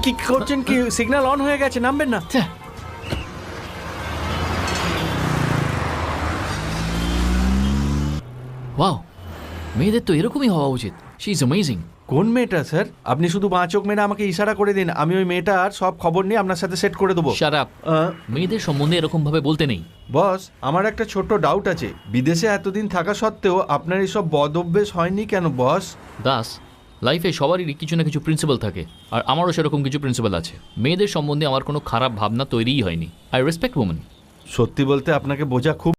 কি করছেন কি? সিগন্যাল অন হয়ে গেছে, নামবেন না। ওয়াও, মেয়েদের তো এরকমই হওয়া উচিত। She is amazing. কোন মেয়েটা স্যার? আপনি শুধু 5 চোখ মেরে আমাকে ইশারা করে দিন, আমি ওই মেয়েটার সব খবর নিয়ে আপনার সাথে সেট করে দেবো। Shut up. মেয়েদের সম্বন্ধে এরকম ভাবে বলতে নেই। বস, আমার একটা ছোট্ট ডাউট আছে। বিদেশে এতদিন থাকা সত্ত্বেও আপনার এইসব বদ অভ্যেস হয়নি কেন বস? দাস, লাইফে সবারই কিছু না কিছু প্রিন্সিপাল থাকে, আর আমারও সেরকম কিছু প্রিন্সিপাল আছে। মেয়েদের সম্বন্ধে আমার কোনো খারাপ ভাবনা তৈরিই হয়নি। I respect women. সত্যি বলতে আপনাকে বোঝা খুব